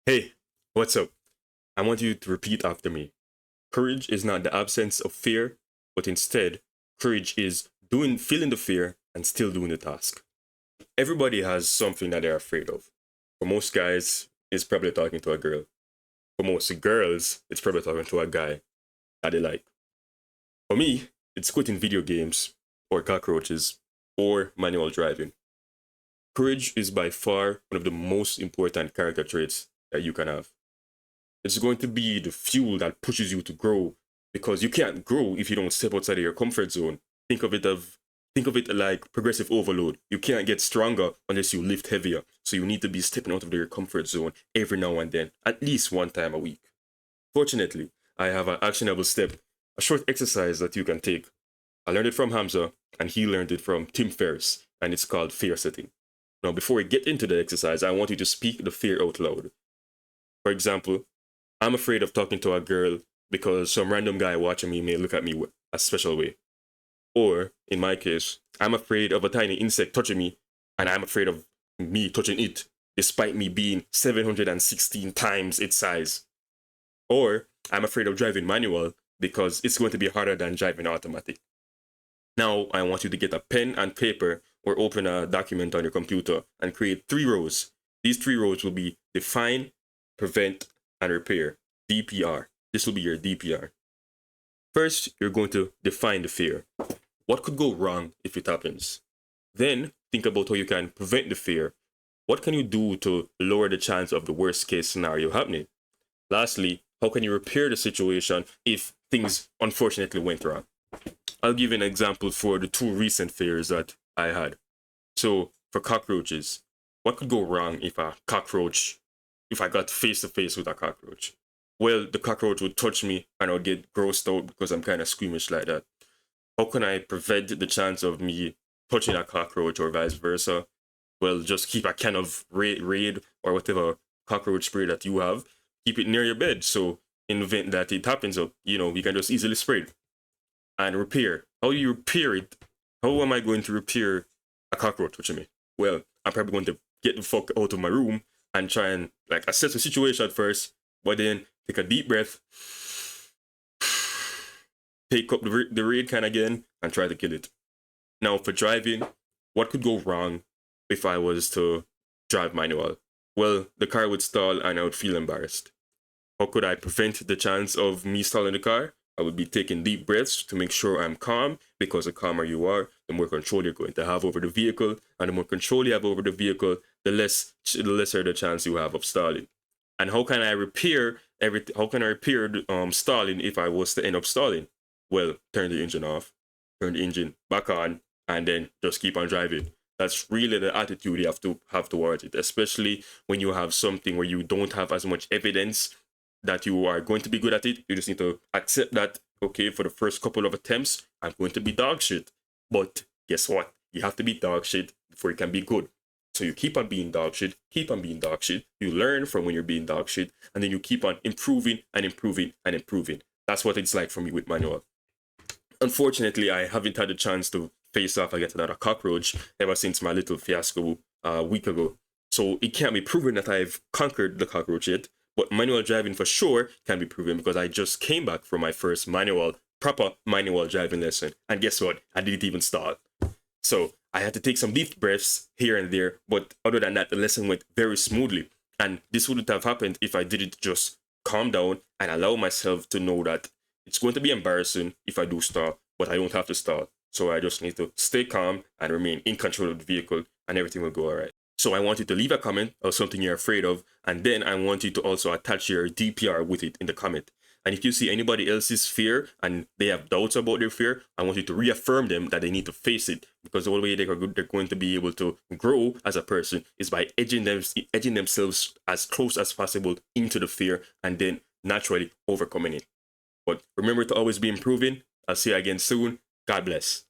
Hey, what's up? I want you to repeat after me. Courage is not the absence of fear, but instead, courage is feeling the fear and still doing the task. Everybody has something that they're afraid of. For most guys, it's probably talking to a girl. For most girls, it's probably talking to a guy that they like. For me, it's quitting video games, or cockroaches, or manual driving. Courage is by far one of the most important character traits that you can have. It's going to be the fuel that pushes you to grow because you can't grow if you don't step outside of your comfort zone. Think of it of think of it like progressive overload. You can't get stronger unless you lift heavier. So you need to be stepping out of your comfort zone every now and then, at least one time a week. Fortunately, I have an actionable step, a short exercise that you can take. I learned it from Hamza and he learned it from Tim Ferriss, and it's called fear setting. Now, before we get into the exercise, I want you to speak the fear out loud. For example, I'm afraid of talking to a girl because some random guy watching me may look at me a special way. Or, in my case, I'm afraid of a tiny insect touching me, and I'm afraid of me touching it, despite me being 716 times its size. Or, I'm afraid of driving manual because it's going to be harder than driving automatic. Now, I want you to get a pen and paper or open a document on your computer and create 3 rows. These 3 rows will be define, prevent, and repair. DPR. This will be your DPR. First, you're going to define the fear. What could go wrong if it happens? Then, think about how you can prevent the fear. What can you do to lower the chance of the worst case scenario happening? Lastly, how can you repair the situation if things unfortunately went wrong? I'll give you an example for the 2 recent fears that I had. So, for cockroaches, what could go wrong if I got face to face with a cockroach? Well, the cockroach would touch me and I would get grossed out because I'm kind of squeamish like that. How can I prevent the chance of me touching a cockroach or vice versa? Well, just keep a can of Raid or whatever cockroach spray that you have. Keep it near your bed so in the event that it happens, you can just easily spray it. And repair. How do you repair it? How am I going to repair a cockroach touching me? Well, I'm probably going to get the fuck out of my room and try and assess the situation first, but then take a deep breath, take up the raid can again, and try to kill it. Now, for driving, what could go wrong if I was to drive manual? Well, the car would stall and I would feel embarrassed. How could I prevent the chance of me stalling the car? I would be taking deep breaths to make sure I'm calm, because the calmer you are, the more control you're going to have over the vehicle, and the more control you have over the vehicle, the lesser the chance you have of stalling. And how can I repair stalling if I was to end up stalling? Well, turn the engine off, turn the engine back on, and then just keep on driving. That's really the attitude you have towards it, especially when you have something where you don't have as much evidence that you are going to be good at it. You just need to accept that, okay, for the first couple of attempts, I'm going to be dog shit. But guess what? You have to be dog shit before you can be good. So you keep on being dog shit, keep on being dog shit. You learn from when you're being dog shit, and then you keep on improving and improving and improving. That's what it's like for me with manual. Unfortunately, I haven't had a chance to face off against another cockroach ever since my little fiasco a week ago. So it can't be proven that I've conquered the cockroach yet, but manual driving for sure can be proven because I just came back from my first proper manual driving lesson. And guess what? I didn't even start. So I had to take some deep breaths here and there, but other than that, the lesson went very smoothly. And this wouldn't have happened if I didn't just calm down and allow myself to know that it's going to be embarrassing if I do start, but I don't have to start. So I just need to stay calm and remain in control of the vehicle, and everything will go all right. So I want you to leave a comment or something you're afraid of, and then I want you to also attach your DPR with it in the comment. And if you see anybody else's fear and they have doubts about their fear, I want you to reaffirm them that they need to face it, because the only way they're going to be able to grow as a person is by edging themselves as close as possible into the fear and then naturally overcoming it. But remember to always be improving. I'll see you again soon. God bless.